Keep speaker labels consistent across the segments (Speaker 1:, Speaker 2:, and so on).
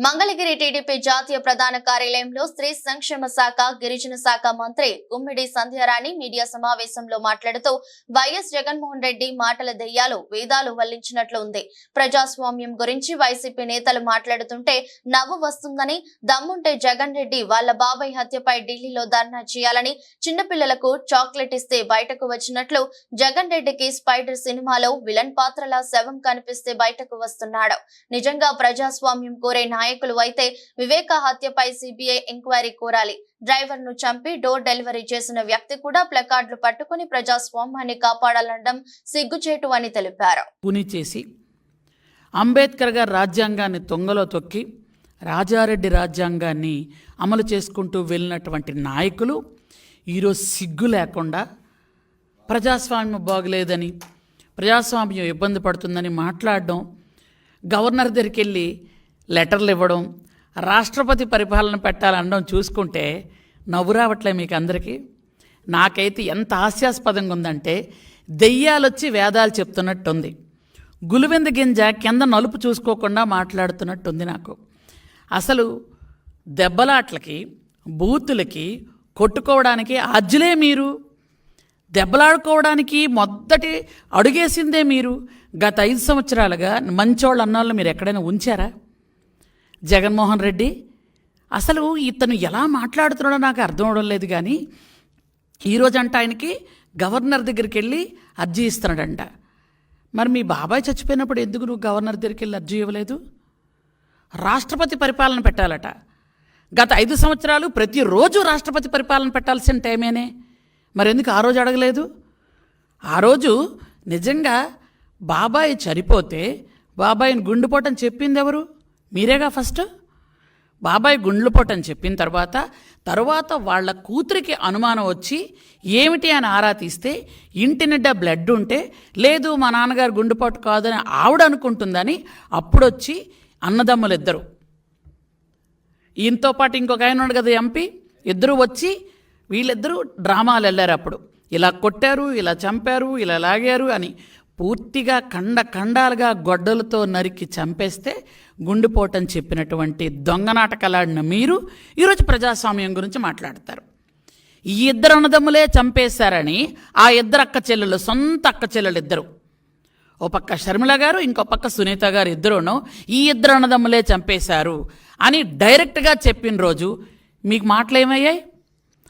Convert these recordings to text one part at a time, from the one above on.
Speaker 1: Mangalagiri TDP జాతీయ ప్రధాన కార్యాలయంలో స్త్రీ సంక్షేమ శాఖ గిరిజన శాఖ మంత్రి గుమ్మిడి సంధ్యారాణి మీడియా సమావేశంలో మాట్లాడుతూ వైఎస్ జగన్మోహన్ రెడ్డి మాటల దెయ్యాలు వేదాలు వల్లించినట్లు ఉంది. ప్రజాస్వామ్యం గురించి వైసీపీ నేతలు మాట్లాడుతుంటే నవ్వు వస్తుందని, దమ్ముంటే జగన్ రెడ్డి వాళ్ళ బాబాయ్ హత్యపై ఢిల్లీలో ధర్నా చేయాలని, చిన్నపిల్లలకు చాక్లెట్ ఇస్తే బయటకు వచ్చినట్లు జగన్ రెడ్డికి స్పైడర్ సినిమాలో విలన్ పాత్రలా శవం కనిపిస్తే బయటకు వస్తున్నాడు. నిజంగా ప్రజాస్వామ్యం కోరే నాయకులు అయితే వివేక హత్యపై సిబిఐ ఎంక్వైరీ కోరాలి. డ్రైవర్ ను చంపి డోర్ డెలివరీ చేసిన వ్యక్తి కూడా ప్లకార్డులు పట్టుకుని ప్రజాస్వామ్యాన్ని కాపాడాలనడం సిగ్గుచేటు అని తెలిపారు.
Speaker 2: అంబేద్కర్ గారి రాజ్యాంగాన్ని తొంగలో తొక్కి రాజారెడ్డి రాజ్యాంగాన్ని అమలు చేసుకుంటూ వెళ్ళినటువంటి నాయకులు ఈరోజు సిగ్గు లేకుండా ప్రజాస్వామ్యం బాగలేదని, ప్రజాస్వామ్యం ఇబ్బంది పడుతుందని మాట్లాడడం, గవర్నర్ దగ్గరికి వెళ్ళి లెటర్లు ఇవ్వడం, రాష్ట్రపతి పరిపాలన పెట్టాలనడం చూసుకుంటే నవ్వు రావట్లే మీకు అందరికీ. నాకైతే ఎంత హాస్యాస్పదంగా ఉందంటే దెయ్యాలొచ్చి వేదాలు చెప్తున్నట్టుంది. గులివెంద గింజ కింద నలుపు చూసుకోకుండా మాట్లాడుతున్నట్టుంది నాకు. అసలు దెబ్బలాట్లకి, బూతులకి, కొట్టుకోవడానికి అజ్జులే మీరు. దెబ్బలాడుకోవడానికి మొదటి అడుగేసిందే మీరు. గత 5 సంవత్సరాలుగా మంచోళ్ళు అన్నాళ్ళు మీరు ఎక్కడైనా ఉంచారా? జగన్మోహన్ రెడ్డి అసలు ఇతను ఎలా మాట్లాడుతున్నాడో నాకు అర్థం అవడం లేదు. కానీ ఈరోజంట ఆయనకి గవర్నర్ దగ్గరికి వెళ్ళి అర్జీ ఇస్తున్నాడంట. మరి మీ బాబాయ్ చచ్చిపోయినప్పుడు ఎందుకు నువ్వు గవర్నర్ దగ్గరికి వెళ్ళి అర్జీ ఇవ్వలేదు? రాష్ట్రపతి పరిపాలన పెట్టాలట. గత 5 సంవత్సరాలు ప్రతిరోజు రాష్ట్రపతి పరిపాలన పెట్టాల్సిన టైమేనే. మరెందుకు ఆ రోజు అడగలేదు? ఆ రోజు నిజంగా బాబాయ్ చనిపోతే బాబాయిని గుండెపోటని చెప్పింది ఎవరు? మీరేగా ఫస్ట్. బాబాయ్ గుండెపోటని చెప్పిన తర్వాత వాళ్ళ కూతురికి అనుమానం వచ్చి ఏమిటి అని ఆరా తీస్తే ఇంటి నిండా బ్లడ్ ఉంటే లేదు మా నాన్నగారు గుండెపోటు కాదని ఆవిడ అనుకుంటుందని అప్పుడొచ్చి అన్నదమ్ములు ఇద్దరు, ఈయనతో పాటు ఇంకొక ఆయన ఉన్నాడు కదా ఎంపీ, ఇద్దరు వచ్చి వీళ్ళిద్దరూ డ్రామాలు వెళ్ళారు. అప్పుడు ఇలా కొట్టారు, ఇలా చంపారు, ఇలా లాగారు అని పూర్తిగా ఖండాలుగా గొడ్డలతో నరికి చంపేస్తే గుండెపోటని చెప్పినటువంటి దొంగ నాటకాలాడిన మీరు ఈరోజు ప్రజాస్వామ్యం గురించి మాట్లాడతారు. ఈ ఇద్దరు అన్నదమ్ములే చంపేశారని ఆ ఇద్దరు అక్క చెల్లెలు, సొంత అక్క చెల్లెలు ఇద్దరు, ఓ పక్క షర్మిల గారు, ఇంకో పక్క సునీత గారు ఇద్దరును ఈ ఇద్దరు అన్నదమ్ములే చంపేశారు అని డైరెక్ట్గా చెప్పిన రోజు మీకు మాటలు ఏమయ్యాయి?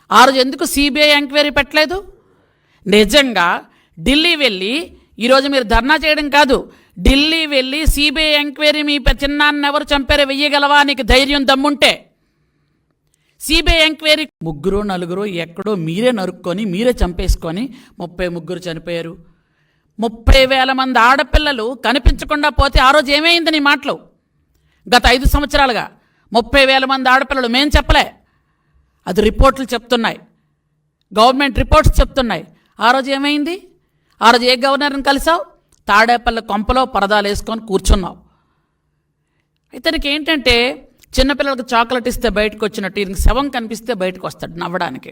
Speaker 2: ఆ రోజు ఎందుకు సిబిఐ ఎంక్వైరీ పెట్టలేదు? నిజంగా ఢిల్లీ వెళ్ళి ఈరోజు మీరు ధర్నా చేయడం కాదు, ఢిల్లీ వెళ్ళి సిబిఐ ఎంక్వైరీ మీ చిన్నాన్ని ఎవరు చంపారో వెయ్యగలవా? నీకు ధైర్యం దమ్ముంటే సిబిఐ ఎంక్వైరీ. 3-4 ఎక్కడో మీరే నరుక్కొని మీరే చంపేసుకొని 33 చనిపోయారు. 30,000 మంది ఆడపిల్లలు కనిపించకుండా పోతే ఆ రోజు ఏమైంది నీ మాటలు? గత 5 సంవత్సరాలుగా 30,000 మంది ఆడపిల్లలు మేం చెప్పలే, అది రిపోర్ట్లు చెప్తున్నాయి, గవర్నమెంట్ రిపోర్ట్స్ చెప్తున్నాయి. ఆ రోజు ఏమైంది? ఆ రోజు ఏ గవర్నర్ని కలిసావు? తాడేపల్లి కొంపలో పరదాలు వేసుకొని కూర్చున్నావు. ఇతనికి ఏంటంటే చిన్నపిల్లలకు చాక్లెట్ ఇస్తే బయటకు వచ్చినట్టు ఈయనకి శవం కనిపిస్తే బయటకు వస్తాడు నవ్వడానికి.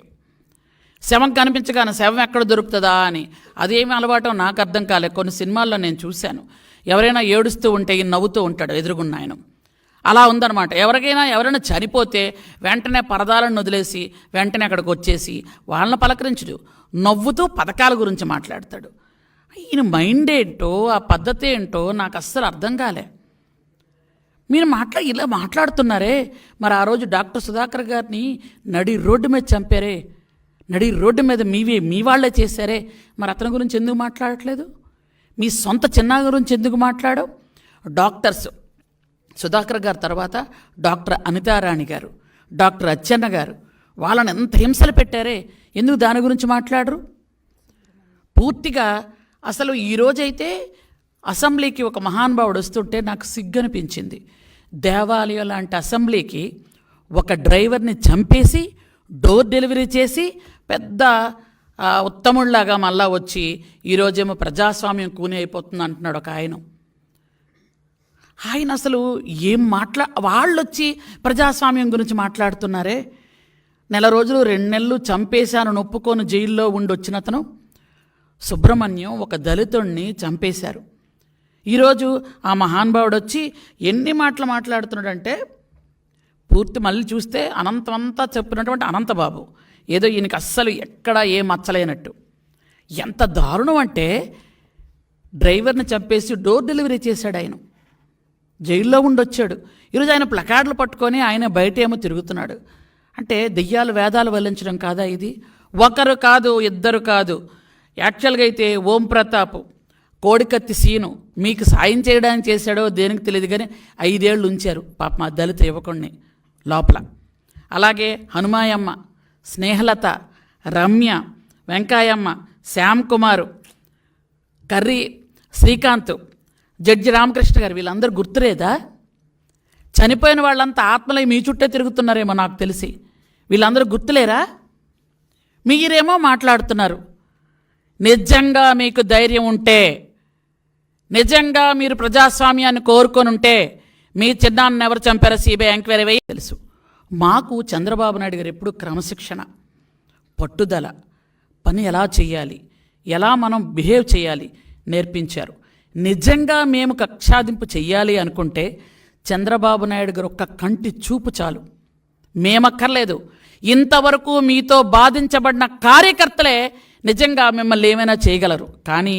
Speaker 2: శవం కనిపించగానే శవం ఎక్కడ దొరుకుతుందా అని అదేమి అలవాటో నాకు అర్థం కాలేదు. కొన్ని సినిమాల్లో నేను చూశాను, ఎవరైనా ఏడుస్తూ ఉంటే ఈయన నవ్వుతూ ఉంటాడు ఎదురుగున్న ఆయన. అలా ఉందన్నమాట. ఎవరైనా చనిపోతే వెంటనే పరదాలను వదిలేసి వెంటనే అక్కడికి వచ్చేసి వాళ్ళని పలకరించడు, నవ్వుతూ పథకాల గురించి మాట్లాడతాడు. ఈయన మైండ్ ఏంటో, ఆ పద్ధతి ఏంటో నాకు అస్సలు అర్థం కాలే. మీరు ఇలా మాట్లాడుతున్నారే. మరి ఆ రోజు డాక్టర్ సుధాకర్ గారిని నడి రోడ్డు మీద చంపారే, నడి రోడ్డు మీద మీ వాళ్ళే చేశారే, మరి అతని గురించి ఎందుకు మాట్లాడట్లేదు? మీ సొంత చిన్న గురించి ఎందుకు మాట్లాడవు? డాక్టర్స్ సుధాకర్ గారు తర్వాత డాక్టర్ అనితారాణి గారు, డాక్టర్ అచ్చెన్న గారు, వాళ్ళని ఎంత హింసలు పెట్టారే, ఎందుకు దాని గురించి మాట్లాడరు? పూర్తిగా అసలు ఈరోజైతే అసెంబ్లీకి ఒక మహానుభావుడు వస్తుంటే నాకు సిగ్గనిపించింది. దేవాలయం లాంటి అసెంబ్లీకి ఒక డ్రైవర్ని చంపేసి డోర్ డెలివరీ చేసి పెద్ద ఉత్తముళ్లాగా మళ్ళా వచ్చి ఈరోజేమో ప్రజాస్వామ్యం కూని అయిపోతుంది అంటున్నాడు ఒక ఆయన. అసలు ఏం వాళ్ళు వచ్చి ప్రజాస్వామ్యం గురించి మాట్లాడుతున్నారే. 4 రోజులు 2 నెలలు చంపేశాను నొప్పుకొని జైల్లో ఉండొచ్చిన అతను సుబ్రహ్మణ్యం ఒక దళితుడిని చంపేశారు. ఈరోజు ఆ మహానుభావుడు వచ్చి ఎన్ని మాటలు మాట్లాడుతున్నాడంటే పూర్తి మళ్ళీ చూస్తే అనంతమంతా చెప్పినటువంటి అనంతబాబు, ఏదో ఈయనకి అస్సలు ఎక్కడా ఏ మచ్చలేనట్టు. ఎంత దారుణం అంటే డ్రైవర్ని చంపేసి డోర్ డెలివరీ చేశాడు ఆయన. జైల్లో ఉండొచ్చాడు. ఈరోజు ఆయన ప్లకార్డులు పట్టుకొని ఆయన బయట ఏమో తిరుగుతున్నాడు. అంటే దెయ్యాలు వేదాలు వల్లించడం కాదా ఇది? ఒకరు కాదు, ఇద్దరు కాదు. యాక్చువల్గా అయితే ఓం ప్రతాప్, కోడికత్తి సీను మీకు సాయం చేయడానికి చేశాడో దేనికి తెలియదు కానీ 5 ఏళ్ళు ఉంచారు పాప మా దళిత యువకుడిని లోపల. అలాగే హనుమాయమ్మ, స్నేహలత, రమ్య, వెంకాయమ్మ, శ్యామ్ కుమారు, కర్రీ శ్రీకాంత్, జడ్జి రామకృష్ణ గారు, వీళ్ళందరూ గుర్తులేదా? చనిపోయిన వాళ్ళంతా ఆత్మలై మీ చుట్టే తిరుగుతున్నారేమో నాకు తెలిసి. వీళ్ళందరూ గుర్తులేరా? మీరేమో మాట్లాడుతున్నారు. నిజంగా మీకు ధైర్యం ఉంటే, నిజంగా మీరు ప్రజాస్వామ్యాన్ని కోరుకొని ఉంటే మీ చిన్నాన్ని ఎవరు చంపారో సిబిఐ ఎంక్వైరీ వేయి తెలుసు. మాకు చంద్రబాబు నాయుడు గారు ఎప్పుడు క్రమశిక్షణ, పట్టుదల, పని ఎలా చేయాలి, ఎలా మనం బిహేవ్ చేయాలి నేర్పించారు. నిజంగా మేము కక్షాదింపు చెయ్యాలి అనుకుంటే చంద్రబాబు నాయుడు గారు ఒక్క కంటి చూపు చాలు, మేమక్కర్లేదు. ఇంతవరకు మీతో బాధించబడిన కార్యకర్తలే నిజంగా మిమ్మల్ని ఏమైనా చేయగలరు. కానీ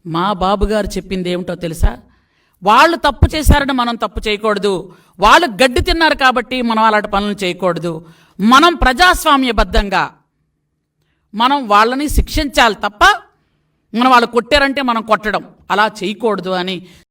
Speaker 2: మా బాబు గారు చెప్పింది ఏమిటో తెలుసా? వాళ్ళు తప్పు చేశారని మనం తప్పు చేయకూడదు, వాళ్ళు గడ్డి తిన్నారు కాబట్టి మనం అలాంటి పనులు చేయకూడదు. మనం ప్రజాస్వామ్యబద్ధంగా మనం వాళ్ళని శిక్షించాలి తప్ప మనం వాళ్ళు కొట్టారంటే మనం కొట్టడం అలా చేయకూడదు అని